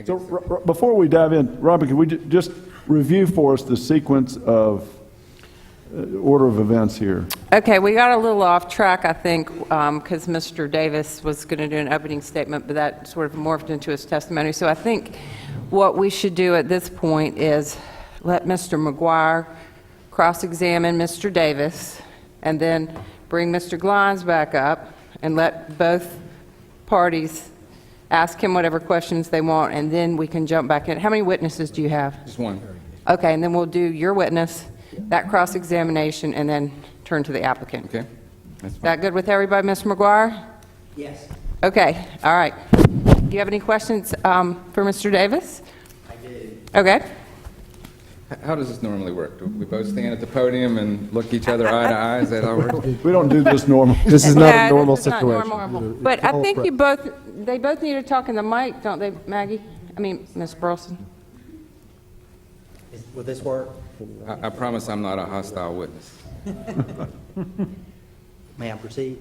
So before we dive in, Robin, can we just review for us the sequence of order of events here? Okay, we got a little off track, I think, because Mr. Davis was going to do an opening statement, but that sort of morphed into his testimony. So I think what we should do at this point is let Mr. McGuire cross-examine Mr. Davis, and then bring Mr. Glines back up and let both parties ask him whatever questions they want, and then we can jump back in. How many witnesses do you have? Just one. Okay, and then we'll do your witness, that cross-examination, and then turn to the applicant. Okay. That's Is fine. that good with everybody, Mr. McGuire? Yes, Okay, all right. Do you have any questions for Mr. Davis? I do. Okay. How does this normally work? Do we both stand at the podium and look each other eye to eye? Is that how it works? We don't do this normal. This is not Yeah, a normal this is not situation. normal. But I think they both need to talk in the mic, don't they, Maggie? I mean, Ms. Burleson? Will this work? I promise I'm not a hostile witness. May I proceed?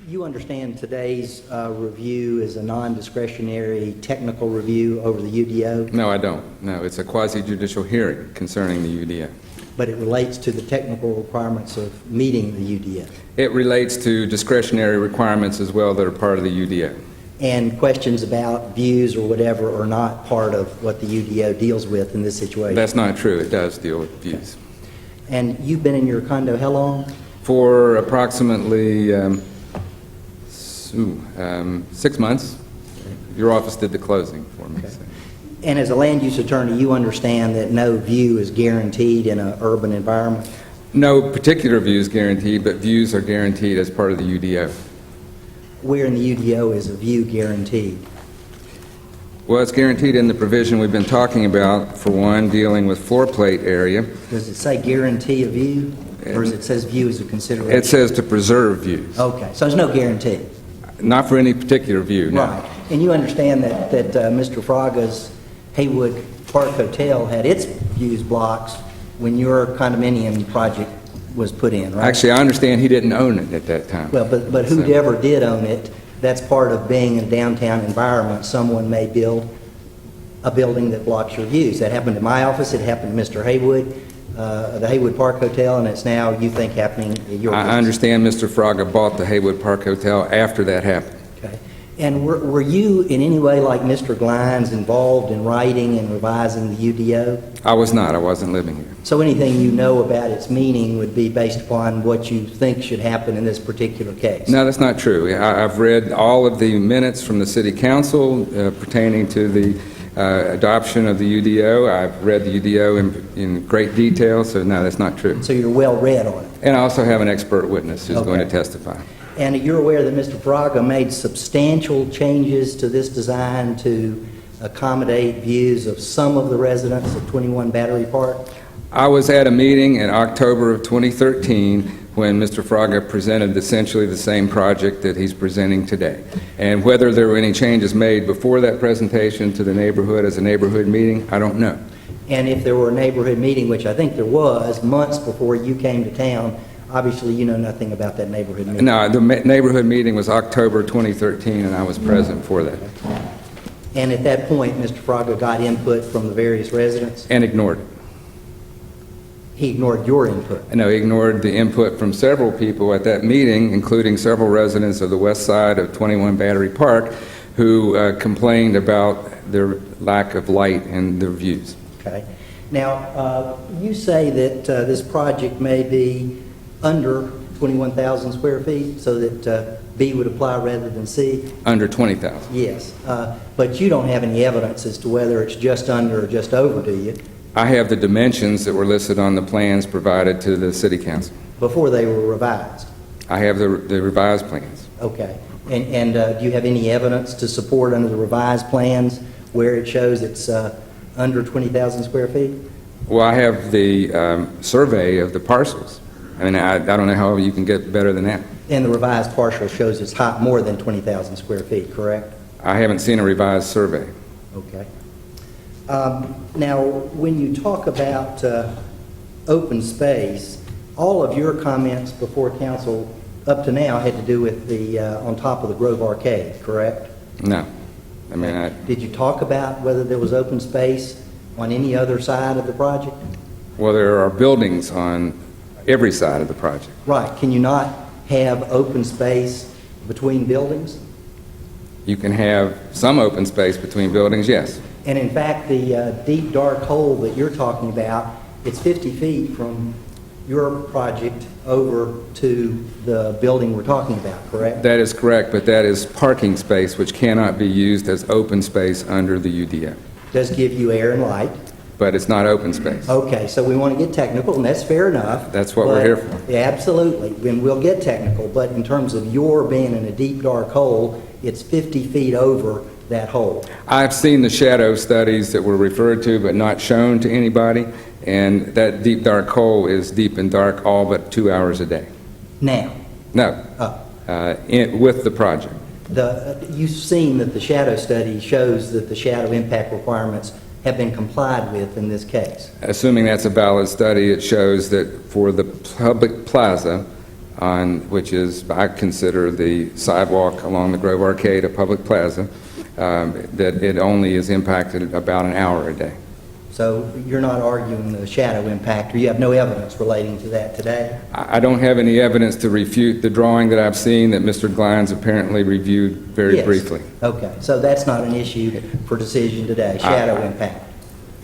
You understand today's review is a non-discretionary technical review over the UDO, No, I don't. No, it's a quasi-judicial hearing concerning the UDO. but it relates to the technical requirements of meeting the UDO. It relates to discretionary requirements as well that are part of the UDO. And questions about views or whatever are not part of what the UDO deals with in this situation. That's not true. It does deal with views. And you've been in your condo how long? For approximately 6 months, your office did the closing for me. So. And as a land use attorney, you understand that no view is guaranteed in an urban environment? No particular view is guaranteed, but views are guaranteed as part of the UDO. Where in the UDO is a view guaranteed? Well, it's guaranteed in the provision we've been talking about, for one, dealing with floor plate area. Does it say guarantee a view, or does it says view as a consideration? It says to preserve views. Okay, so there's no guarantee. Not for any particular view, no. Right. And you understand that Mr. Fraga's Haywood Park Hotel had its views blocks when your condominium project was put in, right? Actually, I understand he didn't own it at that time. Well, but whoever did own it, that's part of being in a downtown environment. Someone may build a building that blocks your views. That happened to my office, it happened to Mr. Haywood, the Haywood Park Hotel, and it's now, you think, happening at your I business. understand Mr. Fraga bought the Haywood Park Hotel after that happened. Okay. And were you in any way, like Mr. Glines, involved in writing and revising the UDO? I was not. I wasn't living here. So anything you know about its meaning would be based upon what you think should happen in this particular case? No, that's not true. I've read all of the minutes from the City Council pertaining to the adoption of the UDO. I've read the UDO in great detail, so no, that's not true. So you're well read on it? And I also have an expert witness who's going to Okay. testify. And you're aware that Mr. Fraga made substantial changes to this design to accommodate views of some of the residents of 21 Battery Park? I was at a meeting in October of 2013 when Mr. Fraga presented essentially the same project that he's presenting today. And whether there were any changes made before that presentation to the neighborhood as a neighborhood meeting, I don't know. And if there were a neighborhood meeting, which I think there was, months before you came to town, obviously you know nothing about that neighborhood meeting. No, the neighborhood meeting was October 2013, and I was present for that, And at that point, Mr. Fraga got input from the various residents? and ignored it. He ignored your input? No, he ignored the input from several people at that meeting, including several residents of the west side of 21 Battery Park, who complained about their lack of light in their views. Okay. Now, you say that this project may be under 21,000 square feet, so that B would apply rather than C? Under 20,000. Yes. But you don't have any evidence as to whether it's just under or just over, do you? I have the dimensions that were listed on the plans provided to the City Council. Before they were revised? I have the revised plans. Okay. And do you have any evidence to support under the revised plans where it shows it's under 20,000 square feet? Well, I have the survey of the parcels. I mean, I don't know how you can get better than that. And the revised partial shows it's hot more than 20,000 square feet, correct? I haven't seen a revised survey. Okay. Now, when you talk about open space, all of your comments before council up to now had to do with the on top of the Grove Arcade, correct? No. I mean, Did you talk about whether there was open space on any other side of the project? well, there are buildings on every side of the project. Right. Can you not have open space between buildings? You can have some open space between buildings, yes. And in fact, the deep, dark hole that you're talking about, it's 50 feet from your project over to the building we're talking about, correct? That is correct, but that is parking space which cannot be used as open space under the UDO. Does give you air and light. But it's not open space. Okay, so we want to get technical, and that's fair enough. That's what we're here for. Yeah, absolutely, and we'll get technical, but in terms of your being in a deep, dark hole, it's 50 feet over that hole. I've seen the shadow studies that were referred to but not shown to anybody, and that deep, dark hole is deep and dark all but 2 hours a day. Now, No, with the project. you've seen that the shadow study shows that the shadow impact requirements have been complied with in this case. Assuming that's a valid study, it shows that for the public plaza, which is, I consider the sidewalk along the Grove Arcade a public plaza, that it only is impacted about an hour a day. So you're not arguing the shadow impact, or you have no evidence relating to that today? I don't have any evidence to refute the drawing that I've seen that Mr. Glines apparently reviewed very Yes. briefly. Okay, so that's not an issue for decision today, shadow impact?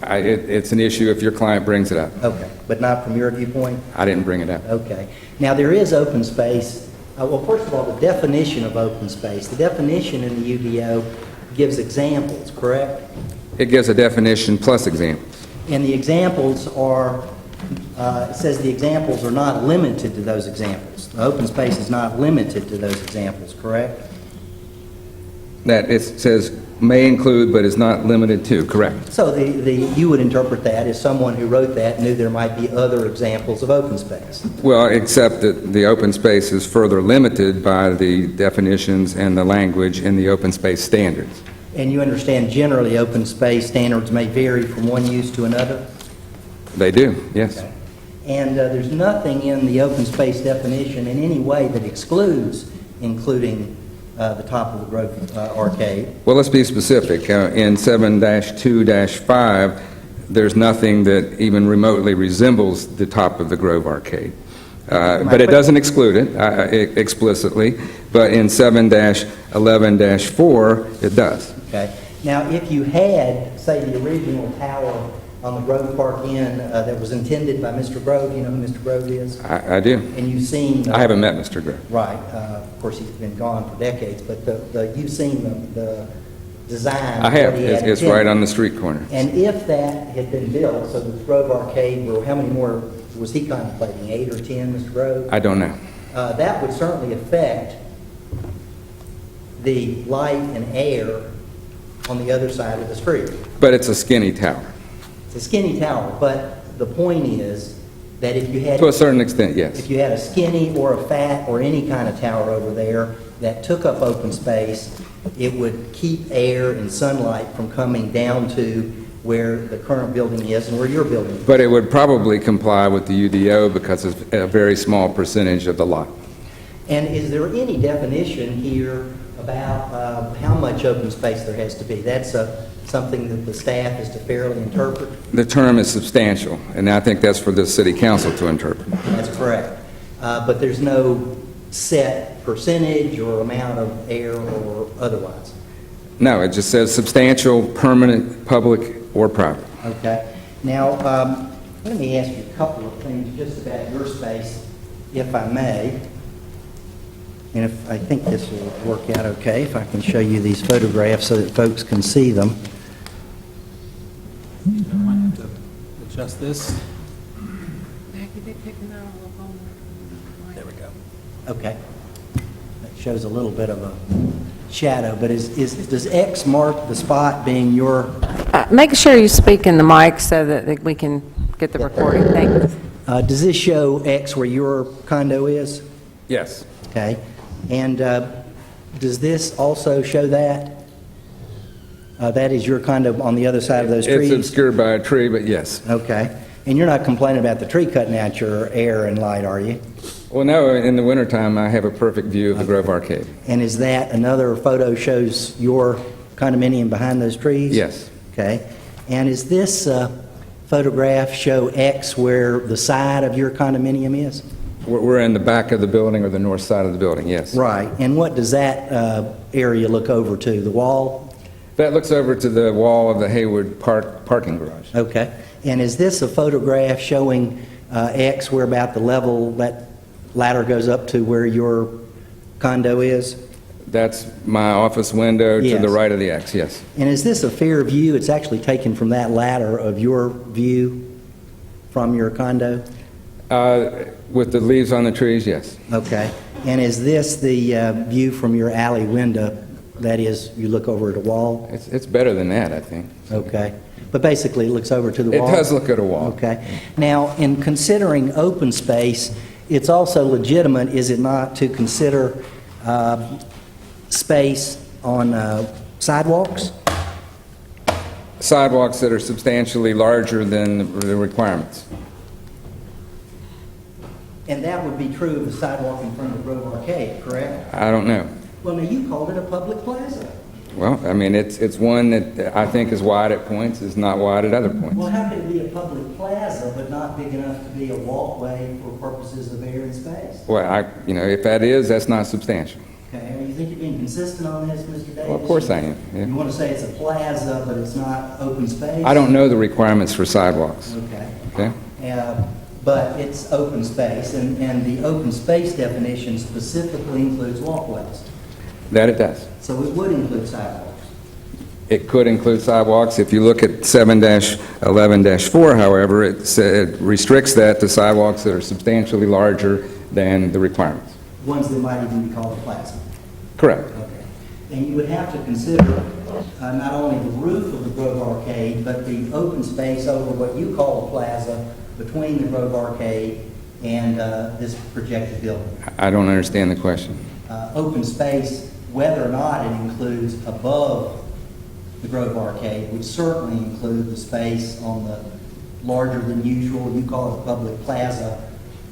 It's an issue if your client brings it up. Okay, but not from your viewpoint? I didn't bring it up. Okay. Now, there is open space. Well, first of all, the definition of open space. The definition in the UDO gives examples, correct? It gives a definition plus examples. And the examples are, it says the examples are not limited to those examples. The open space is not limited to those examples, correct? That it says may include but is not limited to, correct? So you would interpret that as someone who wrote that knew there might be other examples of open space. Well, except that the open space is further limited by the definitions and the language in the open space standards. And you understand generally open space standards may vary from one use to another? They do, yes. Okay. And there's nothing in the open space definition in any way that excludes including the top of the Grove Arcade. Well, let's be specific. In 7-2-5, there's nothing that even remotely resembles the top of the Grove Arcade. But it doesn't exclude it explicitly, but in 7-11-4, it does. Okay. Now, if you had, say, the original tower on the Grove Park Inn that was intended by Mr. Grove, you know who Mr. Grove is? I do. And you've seen... I haven't met Mr. Grove. Right. Of course, he's been gone for decades, but you've seen the design. I have. that he had It's intended. right on the street corner. And if that had been built, so the Grove Arcade, how many more was he contemplating, 8 or 10, Mr. Grove? I don't know. That would certainly affect the light and air on the other side of the street. But it's a skinny tower. It's a skinny tower, but the point is that if you had... To a certain extent, yes. If you had a skinny or a fat or any kind of tower over there that took up open space, it would keep air and sunlight from coming down to where the current building is and where your building is. But it would probably comply with the UDO because it's a very small percentage of the lot. And is there any definition here about how much open space there has to be? That's something that the staff is to fairly interpret? The term is substantial, and I think that's for the city council to interpret. That's correct. But there's no set percentage or amount of air or otherwise? No, it just says substantial, permanent, public, or private. Okay. Now, let me ask you a couple of things just about your space, if I may. And if I think this will work out okay, if I can show you these photographs so that folks can see them. I might have to adjust this. There we go. Okay. That shows a little bit of a shadow, but does X mark the spot being your... Make sure you speak in the mic so that we can get the recording. Thanks. does this show X where your condo is? Yes. Okay. And does this also show that? That is your condo on the other side of those trees? It's obscured by a tree, but yes. Okay. And you're not complaining about the tree cutting out your air and light, are you? Well, no, in the wintertime, I have a perfect view of the Grove Arcade. And is that another photo shows your condominium behind those trees? Yes. Okay. And is this photograph show X where the side of your condominium is? We're in the back of the building or the north side of the building, yes. Right. And what does that area look over to? The wall? That looks over to the wall of the Haywood parking garage. Okay. And is this a photograph showing X where about the level that ladder goes up to where your condo is? That's my office window to Yes. the right of the X, yes. And is this a fair view? It's actually taken from that ladder of your view from your condo? With the leaves on the trees, yes. Okay. And is this the view from your alley window? That is, you look over at a wall? It's better than that, I think. Okay. But basically, it looks over to the It wall? does look at a wall. Okay. Now, in considering open space, it's also legitimate, is it not, to consider space on sidewalks? Sidewalks that are substantially larger than the requirements. And that would be true of the sidewalk in front of Grove Arcade, correct? I don't know. Well, now, you called it a public plaza. Well, I mean, it's one that I think is wide at points, is not wide at other points. Well, how could it be a public plaza but not big enough to be a walkway for purposes of air and space? Well, if that is, that's not substantial. Okay, you think you're being consistent on this, Mr. Davis? Well, of course I am, yeah. You want to say it's a plaza, but it's not open space? I don't know the requirements for sidewalks, Okay. okay? But it's open space, and the open space definition specifically includes walkways. That it does. So it would include sidewalks. It could include sidewalks. If you look at 7-11-4, however, it restricts that to sidewalks that are substantially larger than the requirements. Ones that might even be called a plaza. Correct. Okay. And you would have to consider not only the roof of the Grove Arcade, but the open space over what you call a plaza between the Grove Arcade and this projected building. I don't understand the question. Open space, whether or not it includes above the Grove Arcade, would certainly include the space on the larger than usual, you call it a public plaza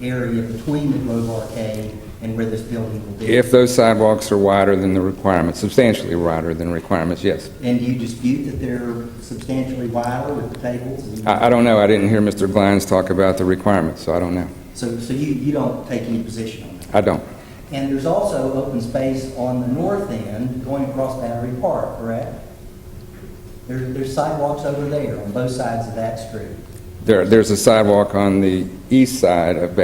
area between the Grove Arcade and where this building will be. If those sidewalks are wider than the requirements, substantially wider than requirements, yes. And do you dispute that they're substantially wider with the tables? I don't know. I didn't hear Mr. Glines talk about the requirements, so I don't know. So you don't take any position on that? I don't. And there's also open space on the north end going across Battery Park, correct? There's sidewalks over there on both sides of that street. There's a sidewalk on the east side of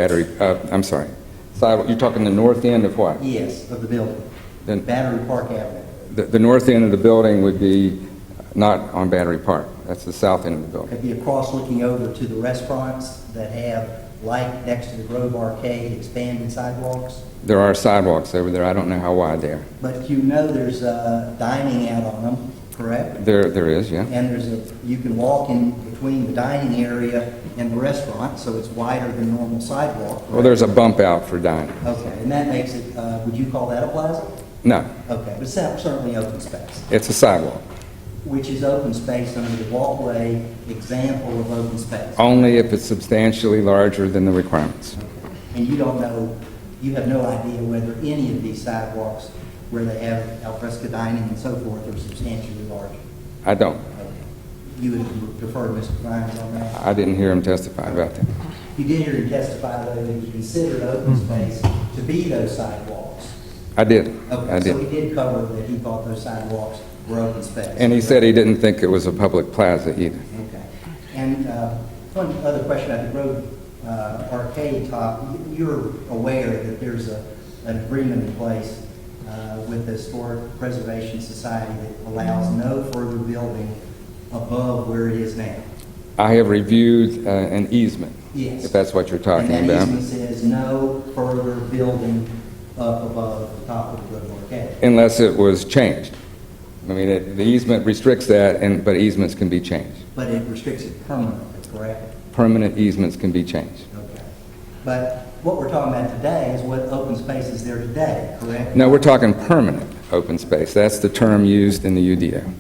I'm sorry. Sidewalk, you're talking the north end of what? Yes, of the building. Then- Battery Park Avenue. The north end of the building would be not on Battery Park. That's the south end of the building. Could be across looking over to the restaurants that have, like next to the Grove Arcade, expanded sidewalks. There are sidewalks over there. I don't know how wide they are. But you know there's dining out on them, correct? There is, yeah. And you can walk in between the dining area and the restaurant, so it's wider than normal sidewalk. Well, correct? there's a bump out for dining. Okay, and that makes it, would you call that a plaza? No, Okay, but certainly open space, it's a sidewalk. which is open space under the walkway example of open space. Only if it's substantially larger than the requirements. And you don't know, you have no idea whether any of these sidewalks where they have al fresco dining and so forth are substantially larger. I don't. Okay. You would prefer Mr. Grimes on that? I didn't hear him testify about that. You did hear him testify, though, that he considered open space to be those sidewalks. I did. I Okay, so did. he did cover that he thought those sidewalks were open space. And he said he didn't think it was a public plaza either. Okay. And one other question about the Grove Arcade top, you're aware that there's an agreement in place with the Historic Preservation Society that allows no further building above where it is now? I have reviewed an easement, Yes. if that's what you're talking And that about. easement says no further building up above the top of the Grove Arcade. Unless it was changed. I mean, the easement restricts that, but easements can be changed. But it restricts it permanently, correct? Permanent easements can be changed. Okay. But what we're talking about today is what open space is there today, correct? No, we're talking permanent open space. That's the term used in the UDO.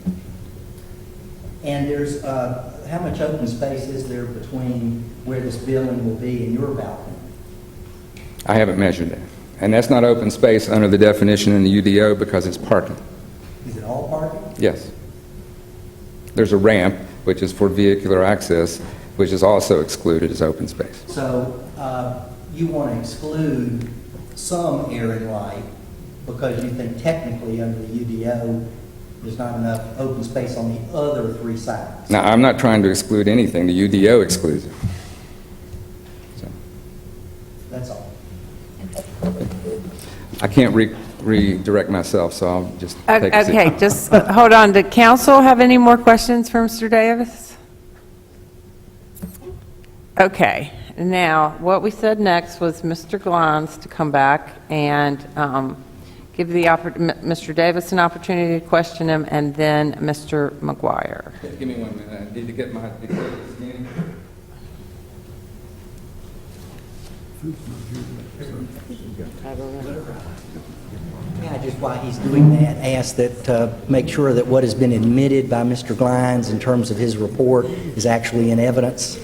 And there's, how much open space is there between where this building will be and your balcony? I haven't measured that. And that's not open space under the definition in the UDO because it's parking. Is it all parking? Yes. There's a ramp, which is for vehicular access, which is also excluded as open space. So you want to exclude some air and light because you think technically under the UDO, there's not enough open space on the other three sides. Now, I'm not trying to exclude anything. The UDO excludes it. So, That's all. I can't redirect myself, so I'll just take a seat. Okay, just hold on. Did council have any more questions for Mr. Davis? Okay, now, what we said next was Mr. Glines to come back and give Mr. Davis an opportunity to question him, and then Mr. McGuire. Give me 1 minute. I need to get my executive meeting. Yeah, just while he's doing that, ask that, make sure that what has been admitted by Mr. Glines in terms of his report is actually in evidence.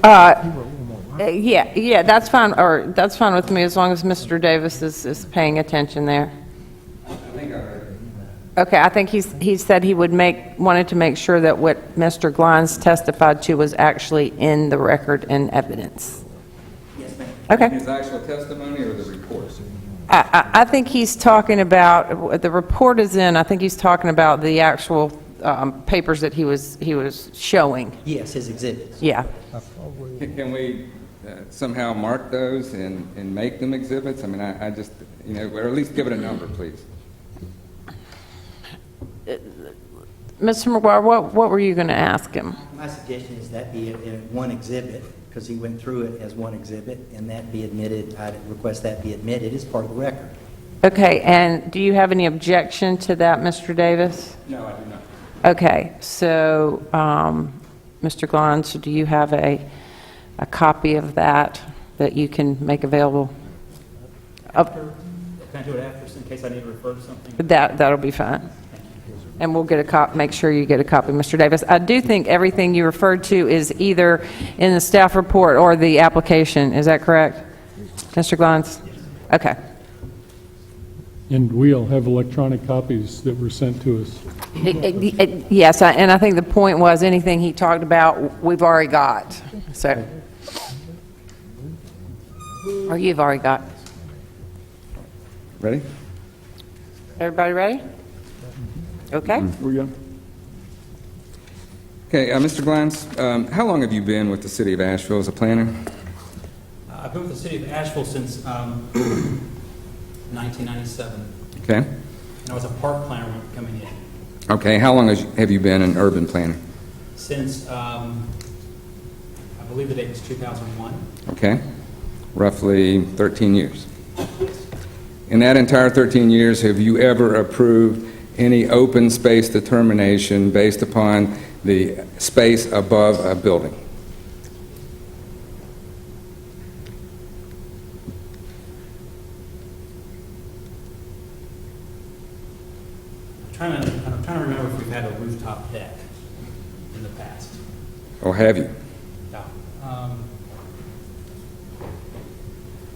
Yeah, that's fine, or that's fine with me, as long as Mr. Davis is paying attention there. Okay, I think he said he wanted to make sure that what Mr. Glines testified to was actually in the record and evidence. Yes, ma'am. Okay. His actual testimony or the report? I think he's talking about, the report is in, I think he's talking about the actual papers that he was showing. Yes, his exhibits. Yeah. Can we somehow mark those and make them exhibits? I mean, I just, or at least give it a number, please. Mr. McGuire, what were you going to ask him? My suggestion is that be in one exhibit, because he went through it as one exhibit, and that be admitted, I'd request that be admitted as part of the record. Okay, and do you have any objection to that, Mr. Davis? No, I do not. Okay, so, Mr. Glines, do you have a copy of that you can make available? Can I do it after, in case I need to refer to something? That'll be fine. And we'll get a copy, make sure you get a copy, Mr. Davis. I do think everything you referred to is either in the staff report or the application. Is that correct? Mr. Glines? Okay. And we'll have electronic copies that were sent to us. Yes, and I think the point was anything he talked about, we've already got. So, or you've already got. Ready? Everybody ready? Okay. Here we go. Okay, Mr. Glines, how long have you been with the city of Asheville as a planner? I've been with the city of Asheville since 1997, Okay. and I was a park planner when coming in. Okay, how long have you been an urban planner? Since, I believe the date was 2001. Okay, roughly 13 years. In that entire 13 years, have you ever approved any open space determination based upon the space above a building? I'm trying to remember if we've had a rooftop deck in the past. Or have you? Yeah.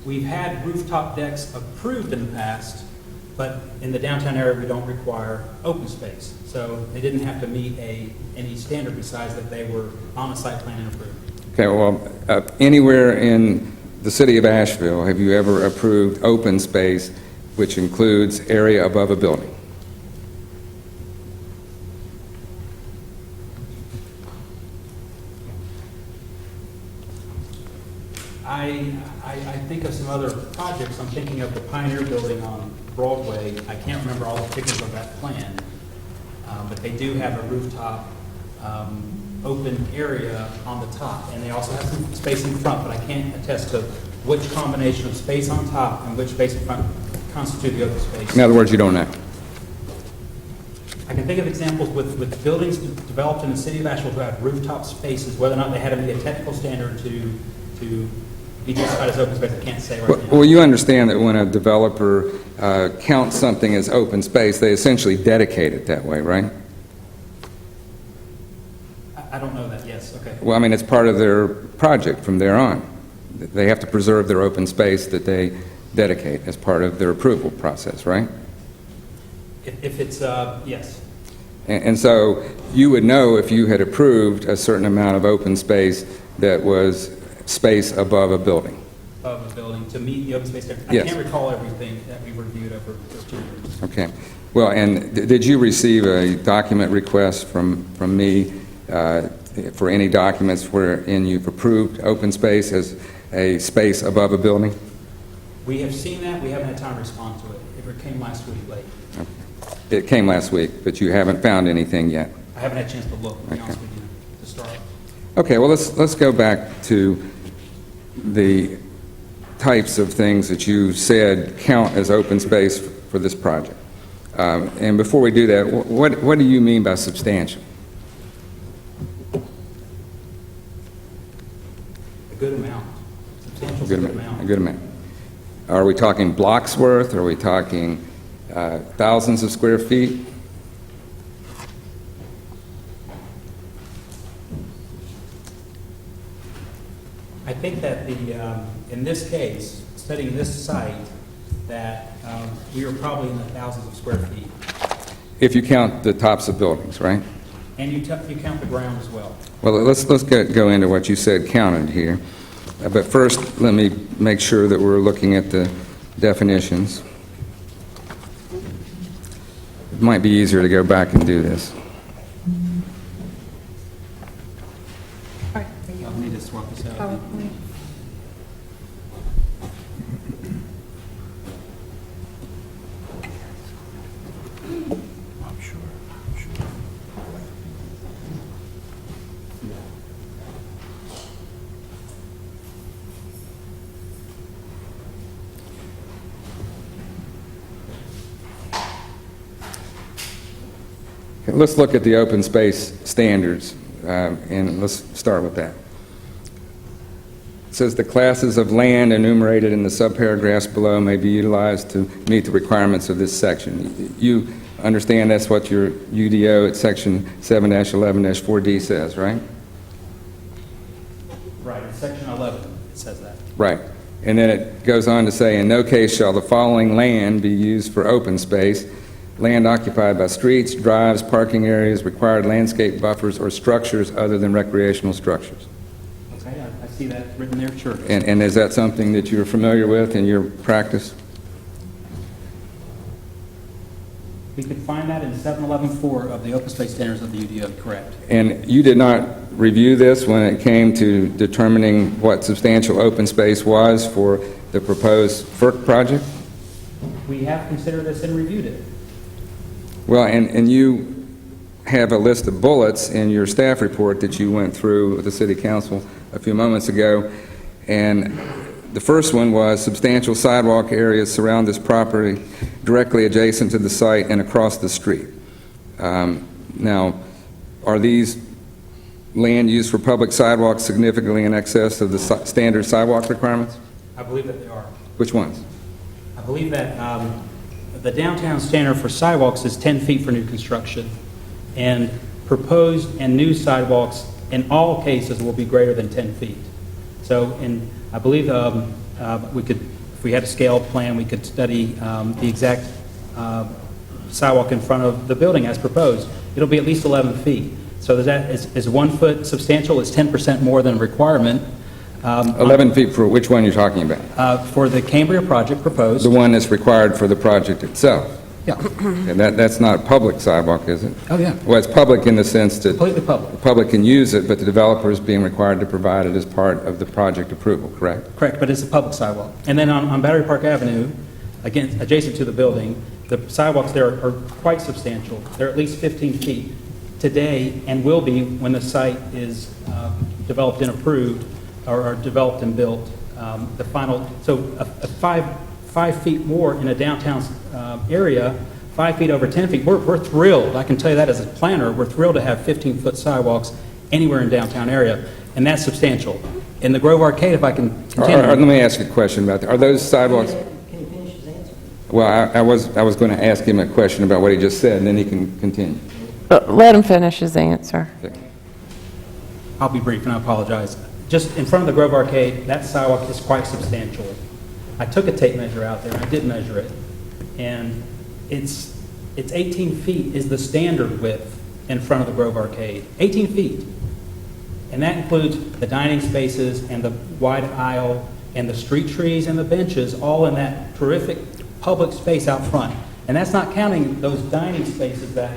We've had rooftop decks approved in the past, but in the downtown area, we don't require open space. So they didn't have to meet any standard besides that they were on a site plan and approved. Okay, well, anywhere in the city of Asheville, have you ever approved open space which includes area above a building? I think of some other projects. I'm thinking of the Pioneer Building on Broadway. I can't remember all the particulars of that plan, but they do have a rooftop open area on the top, and they also have some space in front, but I can't attest to which combination of space on top and which space in front constitute the open space. In other words, you don't know. I can think of examples with buildings developed in the city of Asheville who have rooftop spaces, whether or not they had to meet a technical standard to be justified as open space, I can't say right now. Well, you understand that when a developer counts something as open space, they essentially dedicate it that way, right? I don't know that, yes, okay. Well, I mean, it's part of their project from there on. They have to preserve their open space that they dedicate as part of their approval process, right? If it's, yes. And so you would know if you had approved a certain amount of open space that was space above a building. Of the building to meet the open space standard. I Yes. can't recall everything that we reviewed over those 2 years. Okay. Well, and did you receive a document request from me for any documents wherein you've approved open space as a space above a building? We have seen that. We haven't had time to respond to it. It came last week late. It came last week, but you haven't found anything yet. I haven't had a chance to look, to be honest with you, to start. Okay, well, let's go back to the types of things that you said count as open space for this project. And before we do that, what do you mean by substantial? A good amount. Substantial A is a good good amount. A amount. good amount. Are we talking blocks worth? Are we talking thousands of square feet? I think that in this case, studying this site, that we are probably in the thousands of square feet. If you count the tops of buildings, right? And you count the ground as well. Well, let's go into what you said counted here. But first, let me make sure that we're looking at the definitions. It might be easier to go back and do this. I'll need to swap this out. Let's look at the open space standards, and let's start with that. It says the classes of land enumerated in the subparagraphs below may be utilized to meet the requirements of this section. You understand that's what your UDO at section 7-11-4D says, right? Right, in section 11, it says that. Right. And then it goes on to say, in no case shall the following land be used for open space: land occupied by streets, drives, parking areas, required landscape buffers, or structures other than recreational structures. Okay, I see that written there, sure. And is that something that you're familiar with in your practice? We could find that in 711-4 of the open space standards of the UDO, correct? And you did not review this when it came to determining what substantial open space was for the proposed FERC project? We have considered this and reviewed it. Well, and you have a list of bullets in your staff report that you went through with the City Council a few moments ago, and the first one was substantial sidewalk areas surround this property directly adjacent to the site and across the street. Now, are these land used for public sidewalks significantly in excess of the standard sidewalk requirements? I believe that they are. Which ones? I believe that the downtown standard for sidewalks is 10 feet for new construction, and proposed and new sidewalks in all cases will be greater than 10 feet. So, I believe we could, if we had a scale plan, we could study the exact sidewalk in front of the building as proposed. It'll be at least 11 feet. So that is 1 foot substantial, is 10% more than requirement. 11 feet for which one you're talking about? For the Cambria project proposed. The one that's required for the project itself. Yeah. And that's not a public sidewalk, is it? Oh, yeah. Well, it's public in the sense that Completely public. the public can use it, but the developer is being required to provide it as part of the project approval, correct? Correct, but it's a public sidewalk. And then on Battery Park Avenue, again, adjacent to the building, the sidewalks there are quite substantial. They're at least 15 feet today and will be when the site is developed and approved or developed and built. The final, so a 5 feet more in a downtown area, 5 feet over 10 feet. We're thrilled. I can tell you that as a planner, we're thrilled to have 15-foot sidewalks anywhere in downtown area, and that's substantial. In the Grove Arcade, if I can continue. Let me ask you a question about that. Are those sidewalks? Can you finish his answer? Well, I was going to ask him a question about what he just said, and then he can continue. Let him finish his answer. I'll be brief, and I apologize. Just in front of the Grove Arcade, that sidewalk is quite substantial. I took a tape measure out there, and I did measure it, and it's 18 feet is the standard width in front of the Grove Arcade, 18 feet. And that includes the dining spaces and the wide aisle and the street trees and the benches, all in that terrific public space out front. And that's not counting those dining spaces that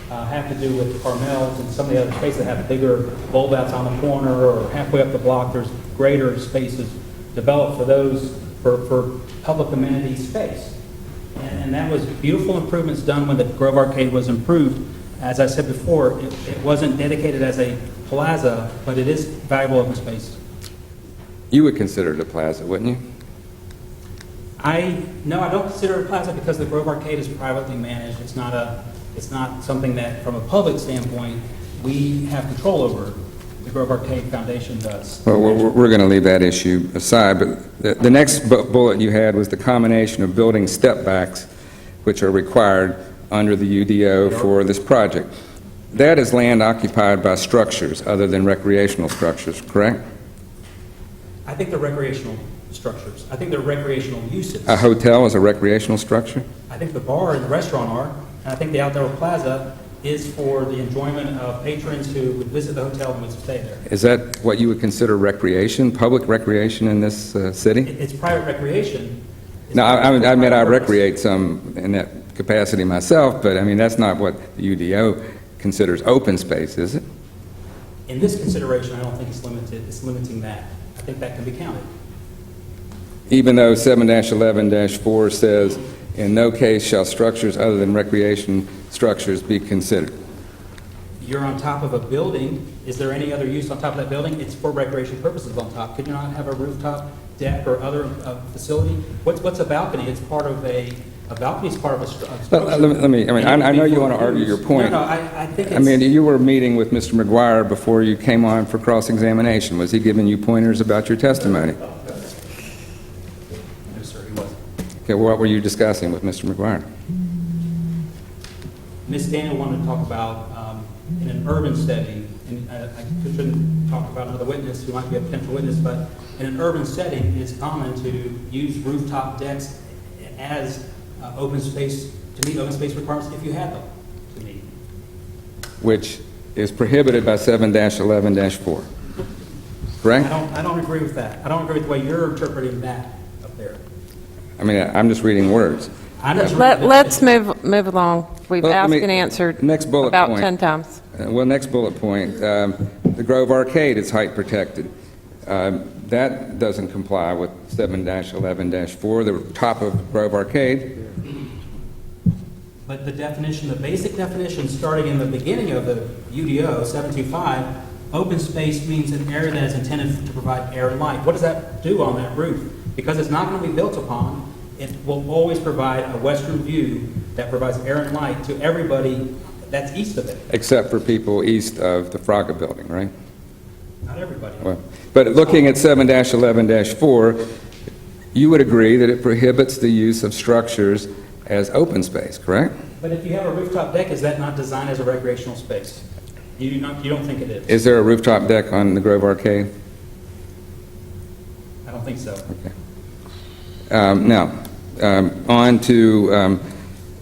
have to do with Carmel's and some of the other spaces that have bigger bulb outs on the corner or halfway up the block. There's greater spaces developed for those, for public amenity space. And that was beautiful improvements done when the Grove Arcade was improved. As I said before, it wasn't dedicated as a plaza, but it is valuable open space. You would consider it a plaza, wouldn't you? No, I don't consider it a plaza because the Grove Arcade is privately managed. It's not something that, from a public standpoint, we have control over. The Grove Arcade Foundation does. Well, we're going to leave that issue aside, but the next bullet you had was the combination of building step-backs, which are required under the UDO for this project. That is land occupied by structures other than recreational structures, correct? I think they're recreational structures. I think they're recreational uses. A hotel is a recreational structure? I think the bar and the restaurant are, and I think the outdoor plaza is for the enjoyment of patrons who would visit the hotel and would stay there. Is that what you would consider recreation, public recreation in this city? It's private recreation. It's No, I for admit I private purpose. recreate some in that capacity myself, but I mean, that's not what the UDO considers open space, is it? In this consideration, I don't think it's limited. It's limiting that. I think that can be counted. Even though 7-11-4 says, in no case shall structures other than recreation structures be considered. You're on top of a building. Is there any other use on top of that building? It's for recreation purposes on top. Could you not have a rooftop deck or other facility? What's a balcony? It's part of a balcony is part of a structure. I know you want to argue your point. No, I think it's... I mean, you were meeting with Mr. McGuire before you came on for cross-examination. Was he giving you pointers about your testimony? No, sir, he wasn't. Okay, what were you discussing with Mr. McGuire? Ms. Daniel wanted to talk about, in an urban setting, and I shouldn't talk about another witness who might be a potential witness, but in an urban setting, it's common to use rooftop decks as open space, to meet open space requirements if you have them to meet. Which is prohibited by 7-11-4, correct? I don't agree with that. I don't agree with the way you're interpreting that up there. I mean, I'm just reading words. Let's move along. We've Well, let asked me- and answered next bullet about point. 10 times. Well, next bullet point, the Grove Arcade is height protected. That doesn't comply with 7-11-4, the top of Grove Arcade. But the definition, the basic definition, starting in the beginning of the UDO, 725, open space means an area that is intended to provide air and light. What does that do on that roof? Because it's not going to be built upon, it will always provide a western view that provides air and light to everybody that's east of it. Except for people east of the Fraga building, right? Not everybody. Well, but looking at 7-11-4, you would agree that it prohibits the use of structures as open space, correct? But if you have a rooftop deck, is that not designed as a recreational space? You don't think it is? Is there a rooftop deck on the Grove Arcade? I don't think so. Okay. Now, on to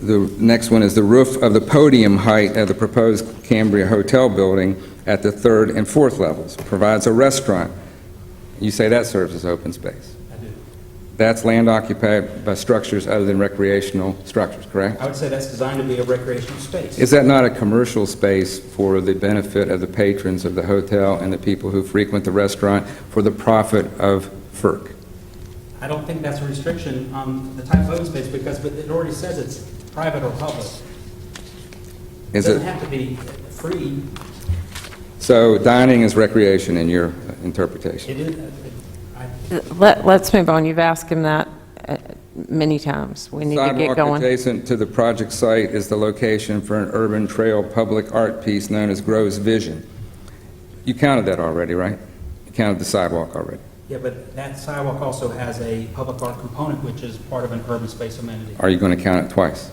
the next one is the roof of the podium height of the proposed Cambria Hotel building at the 3rd and 4th levels provides a restaurant. You say that serves as open space. I do. That's land occupied by structures other than recreational structures, correct? I would say that's designed to be a recreational space. Is that not a commercial space for the benefit of the patrons of the hotel and the people who frequent the restaurant for the profit of FERC? I don't think that's a restriction on the type of open space because it already says it's private or public. It Is doesn't it? have to be free. So dining is recreation in your interpretation? It is. Let's move on. You've asked him that many times. We need to get Sidewalk going. adjacent to the project site is the location for an urban trail public art piece known as Grove's Vision. You counted that already, right? You counted the sidewalk already. Yeah, but that sidewalk also has a public art component, which is part of an urban space amenity. Are you going to count it twice?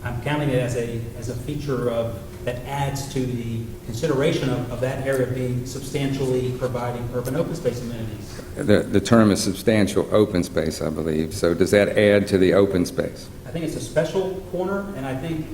I'm counting it as a feature that adds to the consideration of that area being substantially providing urban open space amenities. The term is substantial open space, I believe. So does that add to the open space? I think it's a special corner, and I think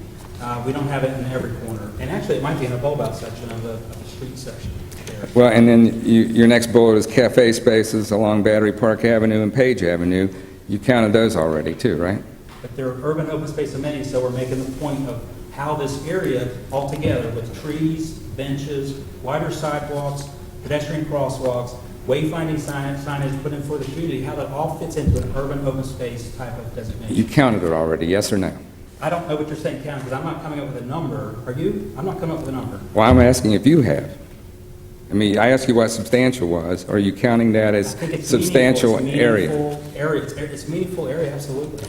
We don't have it in every corner. And actually, it might be in a bulb-out section of the street section there. Well, and then your next bullet is cafe spaces along Battery Park Avenue and Page Avenue. You counted those already too, right? But they're urban open space amenities, so we're making the point of how this area altogether with trees, benches, wider sidewalks, pedestrian crosswalks, wayfinding signage put in for the community, how that all fits into an urban open space type of designation. You counted it already, yes or no? I don't know what you're saying, Count, because I'm not coming up with a number. Are you? I'm not coming up with a number. Well, I'm asking if you have. I mean, I asked you what substantial was. Are you counting that as I think it's substantial area? It's meaningful area, absolutely.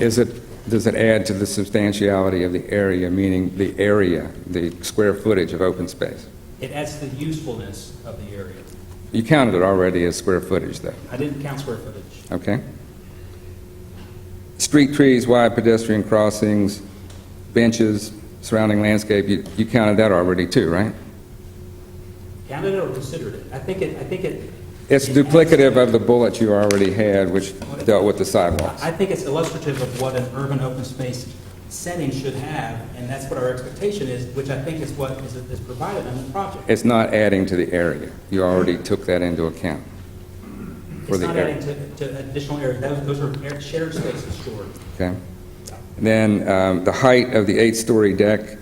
Does it add to the substantiality of the area, meaning the area, the square footage of open space? It adds to the usefulness of the area. You counted it already as square footage, though, I didn't count square footage. okay? Street trees, wide pedestrian crossings, benches, surrounding landscape, you counted that already too, right? Counted it or considered it? I think it. It's duplicative of the bullet you already had, which dealt with the sidewalks. I think it's illustrative of what an urban open space setting should have, and that's what our expectation is, which I think is what is provided in the project. It's not adding to the area. You already took that into account. It's not adding to additional area. Those are shared spaces, sure. Okay. Then the height of the 8-story deck,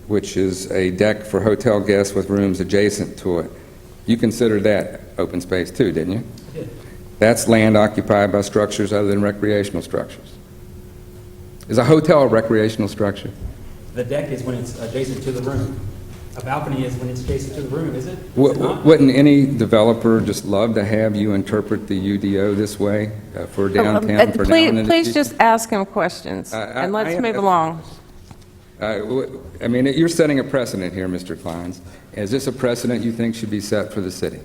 which is a deck for hotel guests with rooms adjacent to it, you considered that open space too, didn't you? I did. That's land occupied by structures other than recreational structures. Is a hotel a recreational structure? The deck is when it's adjacent to the room. A balcony is when it's adjacent to the room, is it? Is it not? Wouldn't any developer just love to have you interpret the UDO this way for downtown, for now and in the Please future? just ask him questions, I and let's have- move along. I mean, you're setting a precedent here, Mr. Kleins. Is this a precedent you think should be set for the city?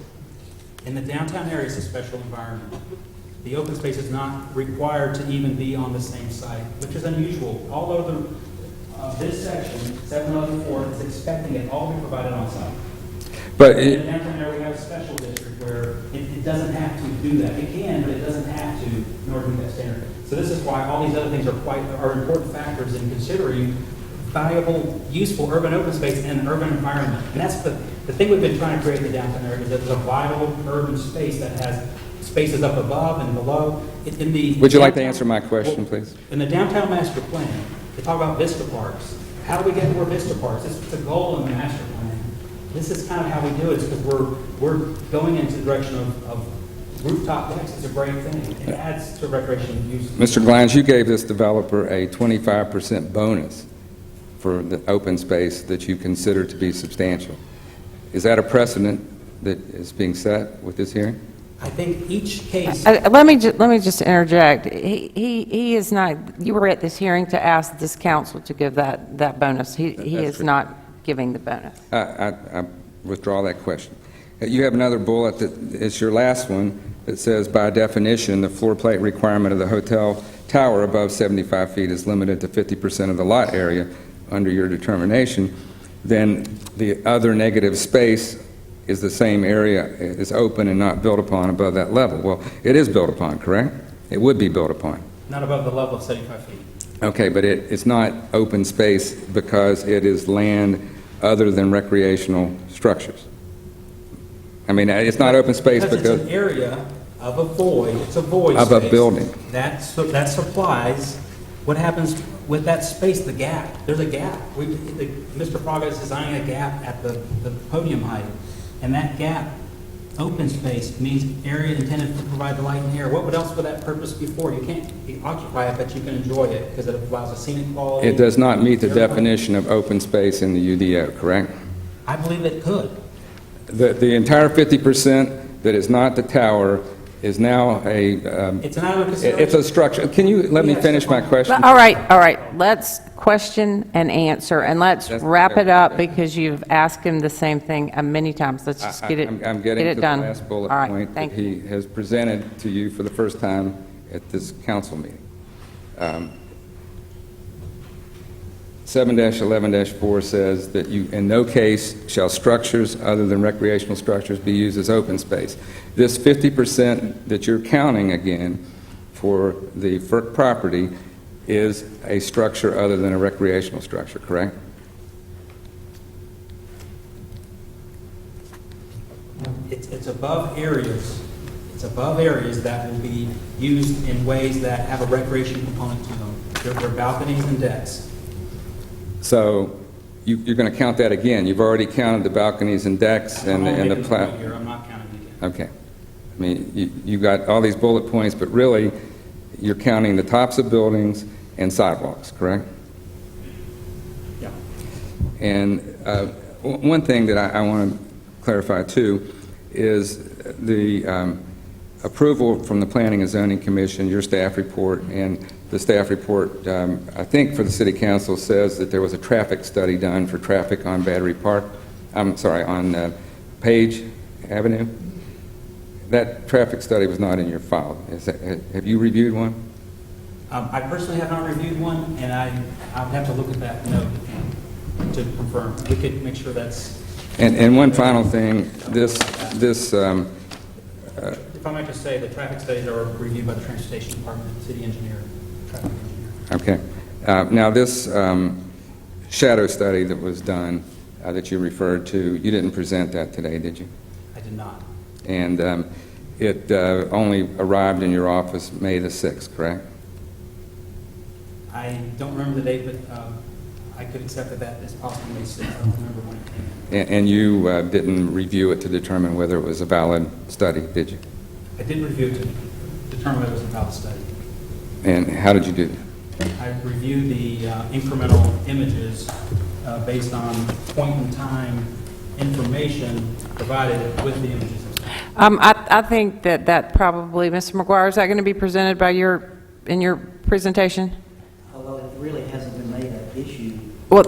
In the downtown area, it's a special environment. The open space is not required to even be on the same site, which is unusual. Although this section, 711-4, is expecting it all to be provided on site. But In the downtown area, we have a special district where it doesn't have to do that. It can, but it doesn't have to in order to meet that standard. So this is why all these other things are important factors in considering valuable, useful urban open space in an urban environment. And that's the thing we've been trying to create in the downtown area, is that there's a viable urban space that has spaces up above and below. would you like to answer my question, please? In the downtown master plan, they talk about Vista Parks. How do we get more Vista Parks? It's a goal in the master plan. This is kind of how we do it, because we're going into the direction of rooftop decks. It's a great thing. It adds to recreational use. Mr. Glines, you gave this developer a 25% bonus for the open space that you consider to be substantial. Is that a precedent that is being set with this hearing? I think each case. Let me just interject. He is not, you were at this hearing to ask this council to give that bonus. He That's is true. not giving the bonus. I withdraw that question. You have another bullet that is your last one that says, by definition, the floor plate requirement of the hotel tower above 75 feet is limited to 50% of the lot area under your determination. Then the other negative space is the same area, is open and not built upon above that level. Well, it is built upon, correct? It would be built upon. Not above the level of 75 feet. Okay, but it's not open space because it is land other than recreational structures. I mean, it's not open space Because because... it's an area of a void, it's a void Of space. a building. That supplies, what happens with that space, the gap. There's a gap. Mr. Fraga is designing a gap at the podium height, and that gap, open space, means area intended to provide the light and air. What else would that purpose be for? You can't occupy it, but you can enjoy it, because it allows a scenic quality. It does not meet the Airplane. definition of open space in the UDO, correct? I believe it could. The entire 50% that is not the tower is now It's an item of consideration. it's a structure. Can you let me Yes, finish my question? All right. Let's question and answer, and let's That's wrap okay. it up, because you've asked him the same thing many times. Let's just get it I'm getting get to it the done. last bullet All right, point that thank you. he has presented to you for the first time at this council meeting. 7-11-4 says that you, in no case shall structures other than recreational structures be used as open space. This 50% that you're counting again for the FERC property is a structure other than a recreational structure, correct? It's above areas. It's above areas that will be used in ways that have a recreation component to them. They're balconies and decks. So you're going to count that again? You've already counted the balconies and decks and I'm only the making a point here. I'm not counting again. Okay. I mean, you got all these bullet points, but really, you're counting the tops of buildings and sidewalks, correct? Yeah. And one thing that I want to clarify, too, is the approval from the Planning and Zoning Commission, your staff report, and the staff report, I think for the City Council, says that there was a traffic study done for traffic on Battery Park, on Page Avenue. That traffic study was not in your file. Have you reviewed one? I personally have not reviewed one, and I'll have to look at that note to confirm. We could make sure that's... And one final thing, this If I might just say, the traffic studies are reviewed by the Transportation Department, city engineer, traffic engineer. okay. Now, this shadow study that was done, that you referred to, you didn't present that today, did you? I did not. And it only arrived in your office May the 6th, correct? I don't remember the date, but I could accept that is possibly May 6th. I don't remember when it came in. And you didn't review it to determine whether it was a valid study, did you? I did review it to determine whether it was a valid study. And how did you do that? I reviewed the incremental images based on point-in-time information provided with the images. I think that probably, Mr. McGuire, is that going to be presented by in your presentation? Although it really hasn't been made an issue. Well,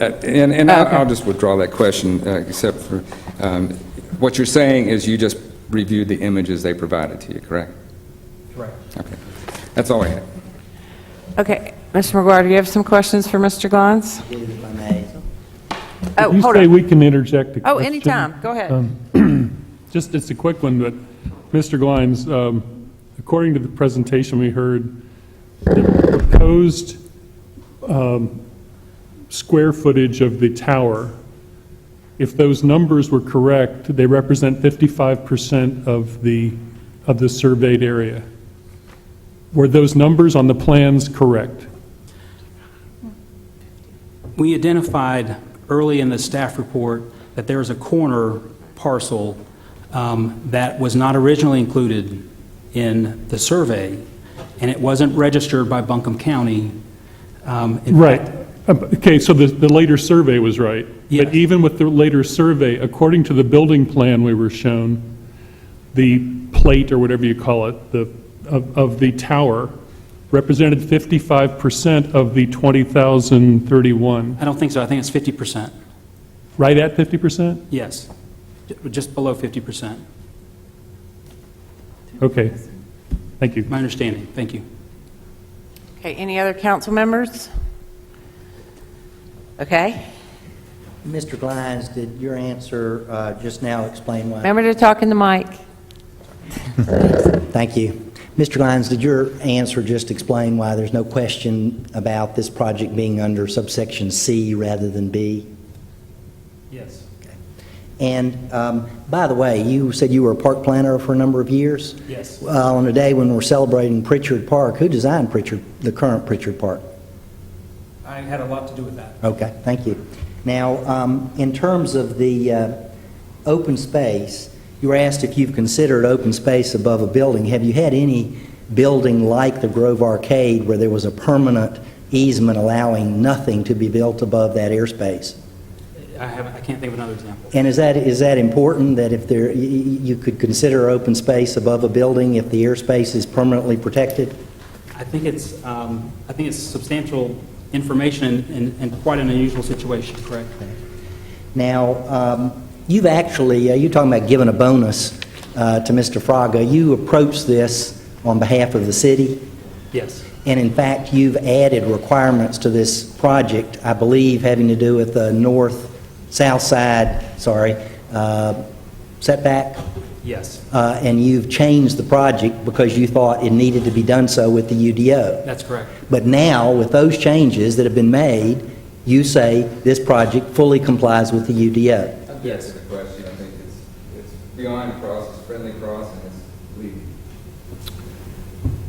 And I'll just withdraw that question, except for what you're saying is you just reviewed the images they provided to you, correct? Correct. Okay. That's all I have. Okay, Mr. McGuire, do you have some questions for Mr. Glines? If I may. Oh, You hold say on. we can interject a question? Oh, anytime. Go ahead. Just, it's a quick one, but Mr. Glines, according to the presentation we heard, the proposed square footage of the tower, if those numbers were correct, they represent 55% of the surveyed area. Were those numbers on the plans correct? We identified early in the staff report that there was a corner parcel that was not originally included in the survey, and it wasn't registered by Buncombe County. Right. Okay, so the later survey was right. Yes. But even with the later survey, according to the building plan we were shown, the plate, or whatever you call it, of the tower represented 55% of the 20,031. I don't think so. I think it's 50%. Right at 50%? Yes, just below 50%. Okay. Thank you. My understanding. Thank you. Okay, any other council members? Okay. Mr. Glines, did your answer just now explain why? Remember to talk in the mic. Thank you. Mr. Glines, did your answer just explain why there's no question about this project being under subsection C rather than B? Yes. And by the way, you said you were a park planner for a number of years? Yes. On a day when we're celebrating Pritchard Park, who designed the current Pritchard Park? I had a lot to do with that. Okay, thank you. Now, in terms of the open space, you were asked if you've considered open space above a building. Have you had any building like the Grove Arcade where there was a permanent easement allowing nothing to be built above that airspace? I can't think of another example. And is that important, that if you could consider open space above a building if the airspace is permanently protected? I think it's substantial information and quite an unusual situation, correct? Now, you've actually, you're talking about giving a bonus to Mr. Fraga. You approached this on behalf of the city, Yes. and in fact, you've added requirements to this project, I believe, having to do with the south side setback. Yes. And you've changed the project because you thought it needed to be done so with the UDO. That's correct. But now, with those changes that have been made, you say this project fully complies with the UDO. Yes. The question, I think it's beyond cross, it's friendly cross, and it's legal.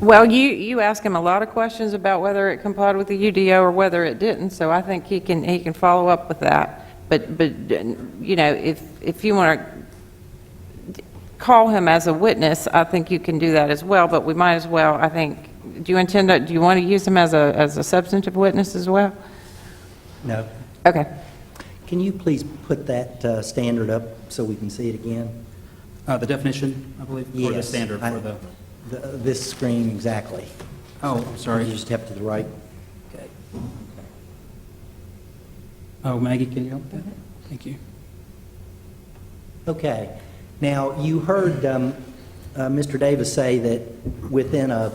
Well, you asked him a lot of questions about whether it complied with the UDO or whether it didn't, so I think he can follow up with that. But you know, if you want to call him as a witness, I think you can do that as well, but we might as well, I think, do you want to use him as a substantive witness as well? No. Okay. Can you please put that standard up so we can see it again? The definition, I believe, or the Yes, standard for the, This screen, exactly. oh, I'm sorry. You just have to the right. Okay. Oh, Maggie, can you help with that? Thank you. Okay. Now, you heard Mr. Davis say that within a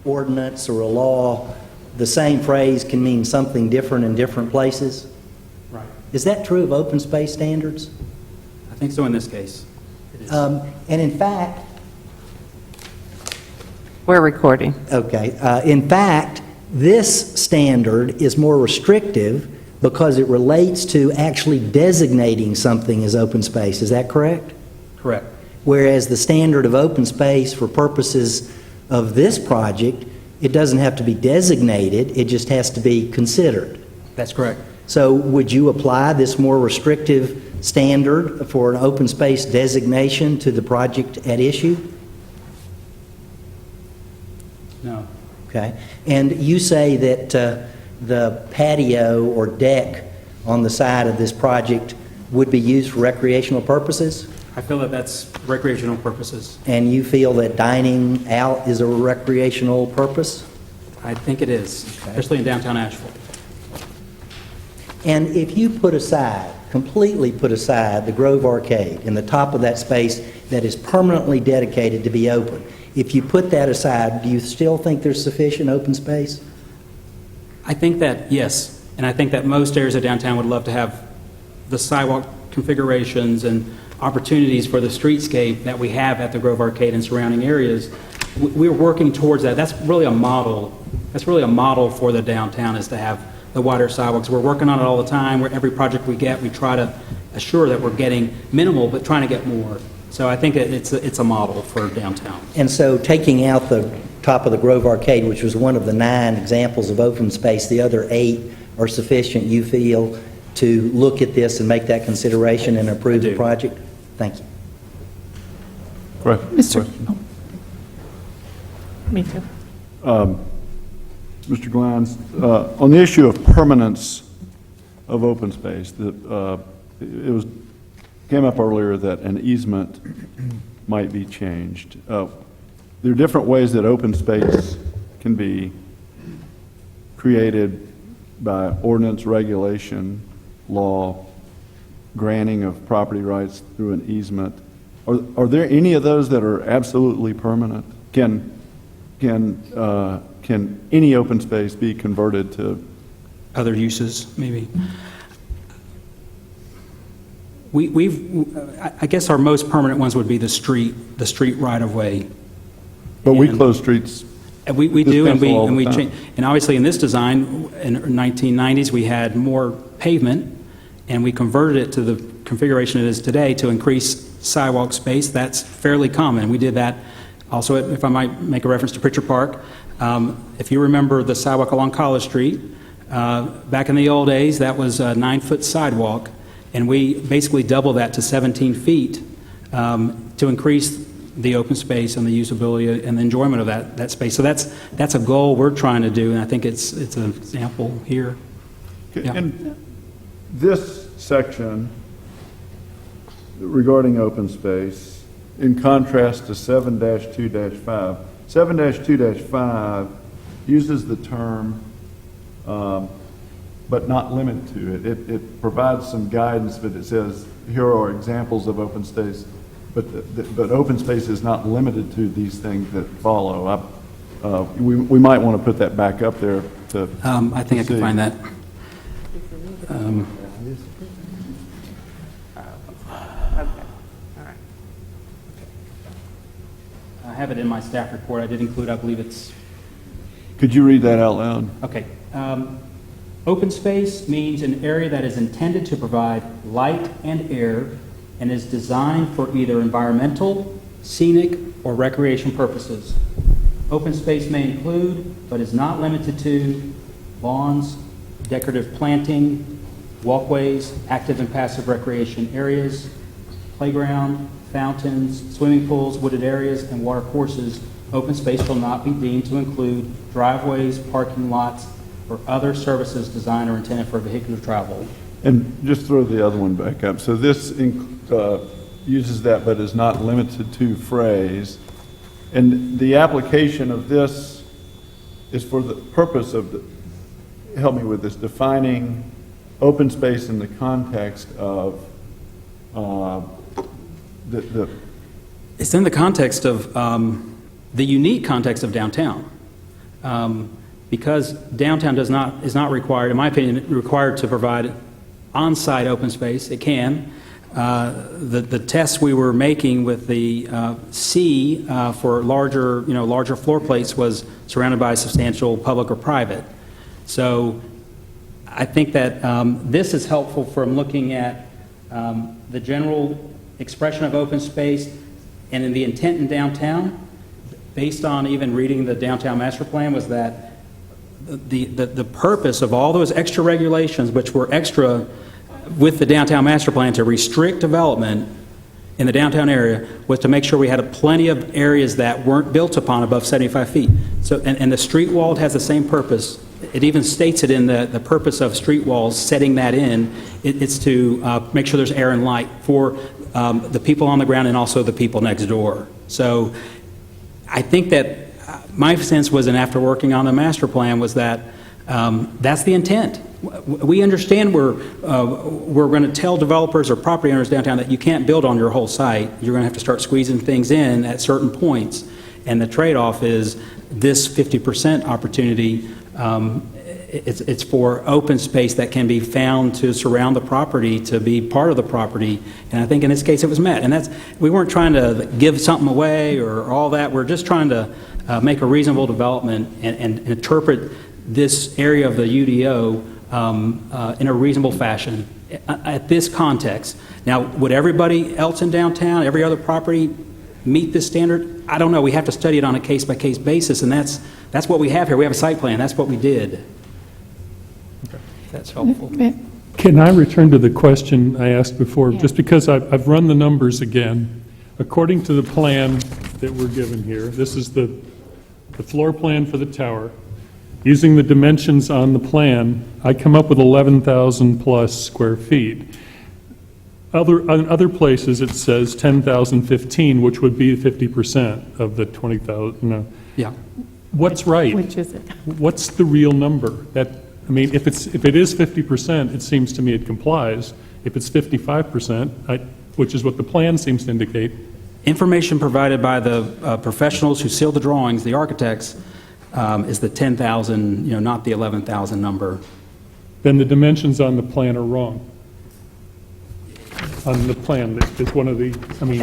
ordinance or a law, the same phrase can mean something different in different places. Right. Is that true of open space standards? I think so in this case. It is. And in fact, We're recording. okay, in fact, this standard is more restrictive because it relates to actually designating something as open space. Is that correct? Correct. Whereas the standard of open space for purposes of this project, it doesn't have to be designated, it just has to be considered. That's correct. So would you apply this more restrictive standard for an open space designation to the project at issue? No. Okay. And you say that the patio or deck on the side of this project would be used for recreational purposes? I feel that that's recreational purposes. And you feel that dining out is a recreational purpose? I think it is, especially in downtown Asheville. And if you put aside, completely put aside the Grove Arcade in the top of that space that is permanently dedicated to be open, if you put that aside, do you still think there's sufficient open space? I think that, yes, and I think that most areas of downtown would love to have the sidewalk configurations and opportunities for the streetscape that we have at the Grove Arcade and surrounding areas. We're working towards that. That's really a model. That's really a model for the downtown, is to have the wider sidewalks. We're working on it all the time. Every project we get, we try to assure that we're getting minimal, but trying to get more. So I think it's a model for downtown. And so taking out the top of the Grove Arcade, which was one of the 9 examples of open space, the other 8 are sufficient, you feel, to look at this and make that consideration and approve the do. project? Thank you. Question? Me too. Mr. Glines, on the issue of permanence of open space, came up earlier that an easement might be changed. There are different ways that open space can be created by ordinance, regulation, law, granting of property rights through an easement. Are there any of those that are absolutely permanent? Can any open space be converted to? Other uses, maybe. I guess our most permanent ones would be the street right-of-way. But we And- close streets. And we This do, and pencil all the we time. change. And obviously, in this design, in the 1990s, we had more pavement, and we converted it to the configuration it is today to increase sidewalk space. That's fairly common. We did that also, if I might make a reference to Pritchard Park. If you remember the sidewalk along College Street, back in the old days, that was a 9-foot sidewalk, and we basically doubled that to 17 feet to increase the open space and the usability and the enjoyment of that space. So that's a goal we're trying to do, and I think it's an example here. Yeah. And this section regarding open space, in contrast to 7-2-5, 7-2-5 uses the term, but not limited to it. It provides some guidance, but it says, here are examples of open space, but open space is not limited to these things that follow. We might want to put that back up there to I think I can see. find that. I have it in my staff report. I did include, I believe it's, Could you read that out loud? okay. Open space means an area that is intended to provide light and air and is designed for either environmental, scenic, or recreation purposes. Open space may include, but is not limited to, lawns, decorative planting, walkways, active and passive recreation areas, playground, fountains, swimming pools, wooded areas, and water courses. Open space shall not be deemed to include driveways, parking lots, or other services designed or intended for vehicular travel. And just throw the other one back up. So this uses that, but is not limited to phrase. And the application of this is for the purpose of, help me with this, defining open space in the context of It's in the context of, the unique context of downtown. Because downtown is not required, in my opinion, required to provide on-site open space. It can. The tests we were making with the C for larger floor plates was surrounded by substantial public or private. So I think that this is helpful from looking at the general expression of open space and in the intent in downtown, based on even reading the downtown master plan, was that the purpose of all those extra regulations, which were extra with the downtown master plan to restrict development in the downtown area, was to make sure we had plenty of areas that weren't built upon above 75 feet. So, and the street wall has the same purpose. It even states it in the purpose of street walls, setting that in. It's to make sure there's air and light for the people on the ground and also the people next door. So I think that my sense was, and after working on the master plan, was that that's the intent. We understand we're going to tell developers or property owners downtown that you can't build on your whole site. You're going to have to start squeezing things in at certain points. And the trade-off is this 50% opportunity. It's for open space that can be found to surround the property, to be part of the property. And I think in this case it was met. And we weren't trying to give something away or all that. We're just trying to make a reasonable development and interpret this area of the UDO in a reasonable fashion at this context. Now, would everybody else in downtown, every other property, meet this standard? I don't know. We have to study it on a case-by-case basis, and that's what we have here. We have a site plan. That's what we did. Okay. That's helpful. Can I return to the question I asked before? Just because I've run the numbers again. According to the plan that we're given here, this is the floor plan for the tower. Using the dimensions on the plan, I come up with 11,000 plus square feet. In other places, it says 10,015, which would be 50% of the 20,000. Yeah. What's right? Which is it? What's the real number? If it is 50%, it seems to me it complies. If it's 55%, which is what the plan seems to indicate. Information provided by the professionals who sealed the drawings, the architects, is the 10,000, not the 11,000 number. Then the dimensions on the plan are wrong. On the plan, it's one of the,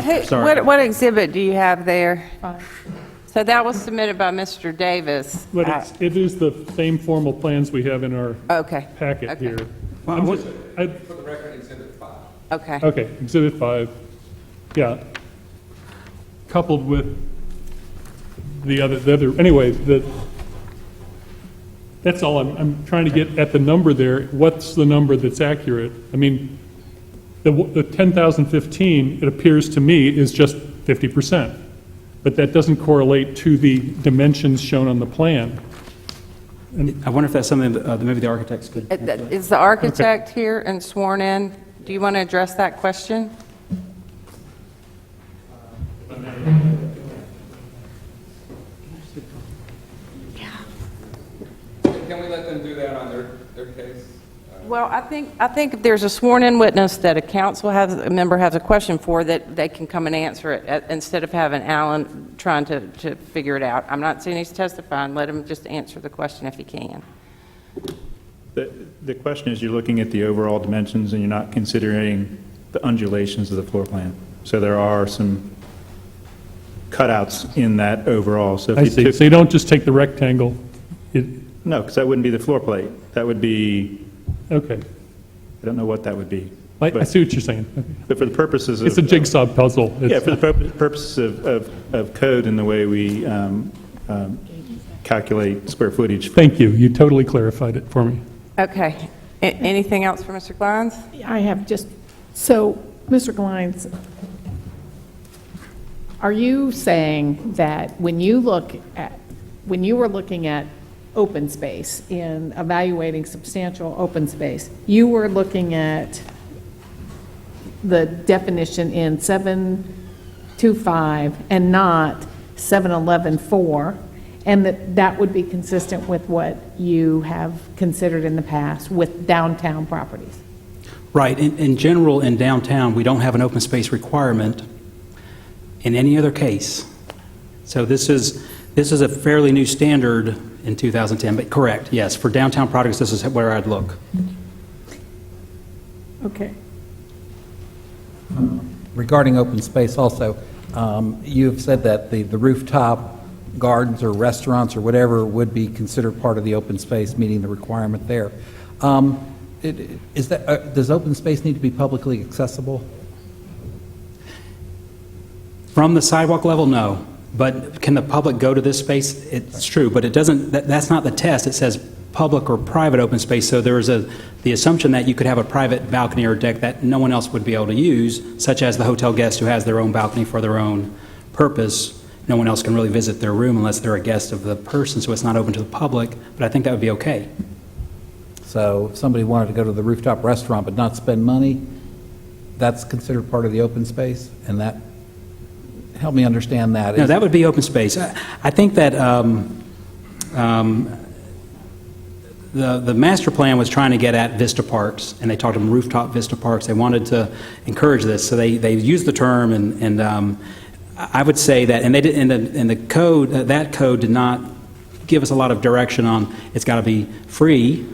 Hey, sorry. what exhibit do you have there? 5. So that was submitted by Mr. Davis. but it is the same formal plans we have in our Okay. packet Okay. here. Well, I'm what- just- For the record, Exhibit 5. Okay. Okay, Exhibit 5, yeah. Coupled with the other, anyway, that's all, I'm trying to get at the number there. What's the number that's accurate? The 10,015, it appears to me, is just 50%. But that doesn't correlate to the dimensions shown on the plan. I wonder if that's something that maybe the architects could. Is the architect here and sworn in? Do you want to address that question? Can we let them do that on their case? Well, I think if there's a sworn-in witness that a member has a question for, that they can come and answer it, instead of having Alan trying to figure it out. I'm not saying he's testifying, let him just answer the question if he can. The question is, you're looking at the overall dimensions and you're not considering the undulations of the floor plan. So there are some cutouts in that overall. So if I you see, took, so you don't just take the rectangle? no, because that wouldn't be the floor plate. That would be, Okay. I don't know what that would be. I see what you're saying. Okay. But for the purposes of... It's a jigsaw puzzle. Yeah, It's- for the purposes of code and the way we calculate square footage. Thank you. You totally clarified it for me. Okay. Anything else for Mr. Glines? I have just, so, Mr. Glines, are you saying that when you were looking at open space, in evaluating substantial open space, you were looking at the definition in 725 and not 711.4, and that would be consistent with what you have considered in the past with downtown properties? Right. In general, in downtown, we don't have an open space requirement in any other case. So this is a fairly new standard in 2010, but correct, yes. For downtown projects, this is where I'd look. Okay. Regarding open space also, you've said that the rooftop gardens or restaurants or whatever would be considered part of the open space, meeting the requirement there. Does open space need to be publicly accessible? From the sidewalk level, no. But can the public go to this space? It's true, but it doesn't, that's not the test. It says public or private open space, so there's the assumption that you could have a private balcony or deck that no one else would be able to use, such as the hotel guest who has their own balcony for their own purpose. No one else can really visit their room unless they're a guest of the person, so it's not open to the public, but I think that would be okay. So if somebody wanted to go to the rooftop restaurant but not spend money, that's considered part of the open space? And that, help me understand that. No, that would be open space. I think that the master plan was trying to get at Vista Parks, and they talked about rooftop Vista Parks. They wanted to encourage this, so they used the term, and I would say that, and they did, in the code, that code did not give us a lot of direction on it's got to be free,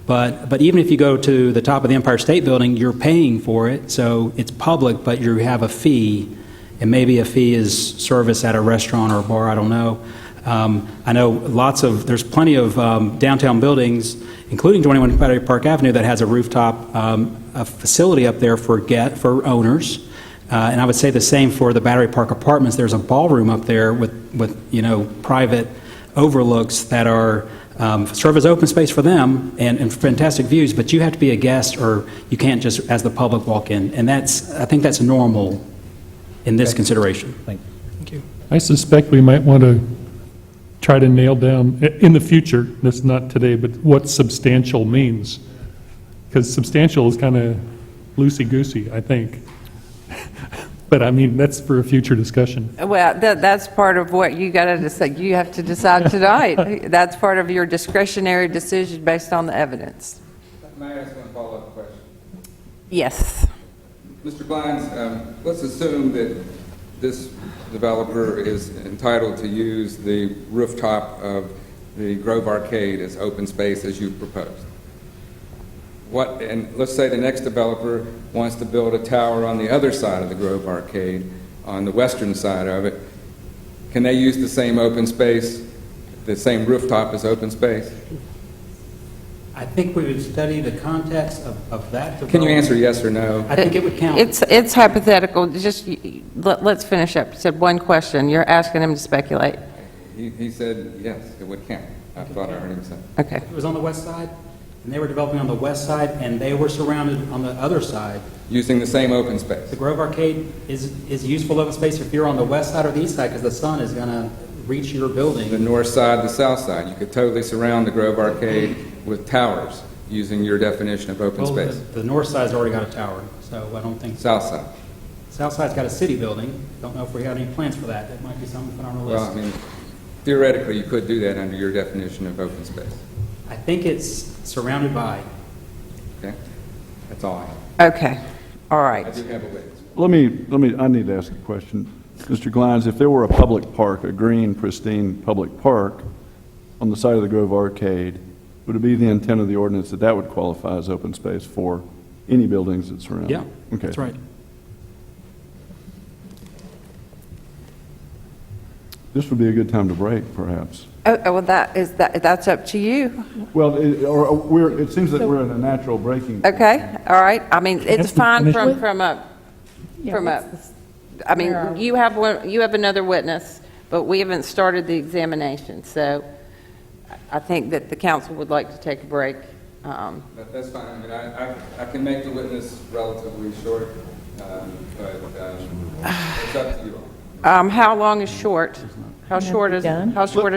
but even if you go to the top of the Empire State Building, you're paying for it, so it's public, but you have a fee, and maybe a fee is service at a restaurant or a bar, I don't know. I know there's plenty of downtown buildings, including 21 Battery Park Avenue, that has a rooftop a facility up there for owners. And I would say the same for the Battery Park Apartments. There's a ballroom up there with private overlooks that are serve as open space for them and fantastic views, but you have to be a guest or you can't just, as the public, walk in. And I think that's normal in this consideration. Thank you. I suspect we might want to try to nail down, in the future, that's not today, but what substantial means. Because substantial is kind of loosey-goosey, I think. But I mean, that's for a future discussion. Well, that's part of what you got to decide. You have to decide tonight. That's part of your discretionary decision based on the evidence. May I ask one follow-up question? Yes. Mr. Glines, let's assume that this developer is entitled to use the rooftop of the Grove Arcade as open space as you proposed. And let's say the next developer wants to build a tower on the other side of the Grove Arcade, on the western side of it. Can they use the same open space, the same rooftop as open space? I think we would study the context of that development. Can you answer yes or no? I think it would count. It's hypothetical. Just let's finish up. You said one question. You're asking him to speculate. He said yes, it would count. I thought I heard him say. Okay. It was on the west side, and they were developing on the west side, and they were surrounded on the other side. Using the same open space. The Grove Arcade is useful open space if you're on the west side or the east side, because the sun is going to reach your building. The north side, the south side. You could totally surround the Grove Arcade with towers using your definition of open Well, space. the north side's already got a tower, so I don't think. South side. South side's got a city building. Don't know if we have any plans for that. That might be something to put on our Well, I list. mean, theoretically, you could do that under your definition of open space. I think it's surrounded by. Okay? That's all I have. Okay. All I right. do have a witness. I need to ask a question. Mr. Glines, if there were a public park, a green, pristine public park on the side of the Grove Arcade, would it be the intent of the ordinance that that would qualify as open space for any buildings that surround it? Yeah, Okay. that's right. This would be a good time to break, perhaps. Well, that's up to you. Well, it seems that we're in a natural breaking. Okay, all right. I mean, it's fine from a, Yeah, I mean, you have another witness, but we haven't started the examination, so I think that the council would like to take a break. That's fine. I mean, I can make the witness relatively short, but it's up to you all. How long is short? How short is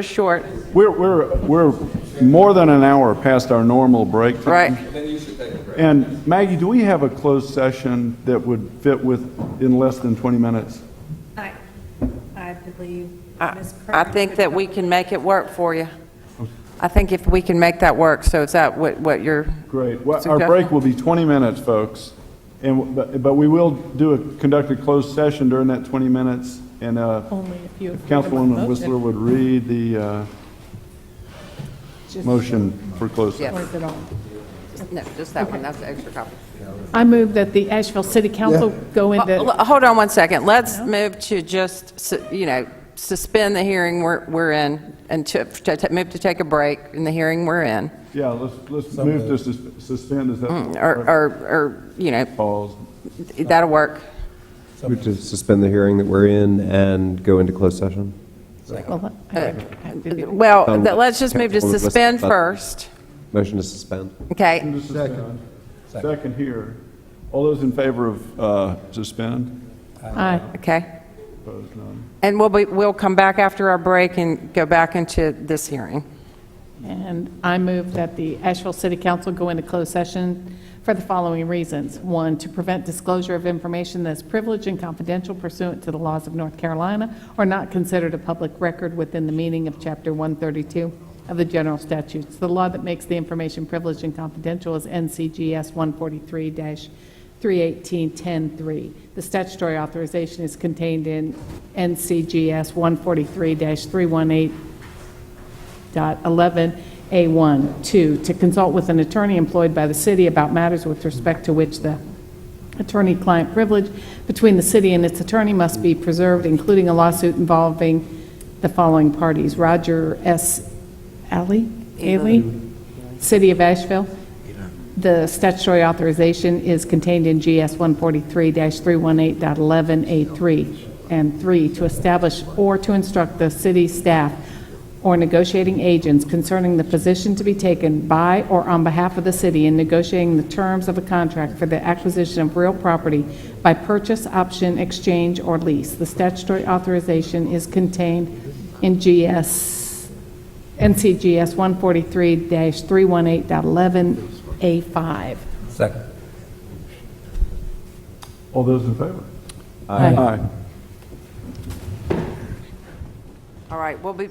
short? We're more than an hour past our normal break time. Right. Then you should take a break. And Maggie, do we have a closed session that would fit in less than 20 minutes? I believe Ms. I think that we can make it work for you. I think if we can make that work, so is that what you're... Great. Well, our suggesting? break will be 20 minutes, folks. But we will conduct a closed session during that 20 minutes. And Only if you if agree with the Councilwoman motion. Whistler would read the Just- motion for closed session. Or is it all? No, just that one, that's the extra copy. I move that the Asheville City Council go into, Hold on one second. Let's move to just, suspend the hearing we're in and to move to take a break in the hearing we're in. Yeah, let's move to suspend. Is that Or, pause? that'll work. Move to suspend the hearing that we're in and go into closed session. Well, let's just move to suspend first. Motion to suspend. Okay. To suspend. Second here. All those in favor of suspend? aye. Okay. Opposed, none. And we'll come back after our break and go back into this hearing. And I move that the Asheville City Council go into closed session for the following reasons. One, to prevent disclosure of information that's privileged and confidential pursuant to the laws of North Carolina or not considered a public record within the meaning of Chapter 132 of the General Statutes. The law that makes the information privileged and confidential is NCGS 143-318.10.3. The statutory authorization is contained in NCGS 143-318.11A1. 2, to consult with an attorney employed by the city about matters with respect to which the attorney-client privilege between the city and its attorney must be preserved, including a lawsuit involving the following parties: Roger S. Alley, City of Asheville. The statutory authorization is contained in GS 143-318.11A3. And 3, to establish or to instruct the city staff or negotiating agents concerning the position to be taken by or on behalf of the city in negotiating the terms of a contract for the acquisition of real property by purchase, option, exchange, or lease. The statutory authorization is contained in NCGS 143-318.11A5. Second. All those in favor? Aye. Aye. All right, we'll be...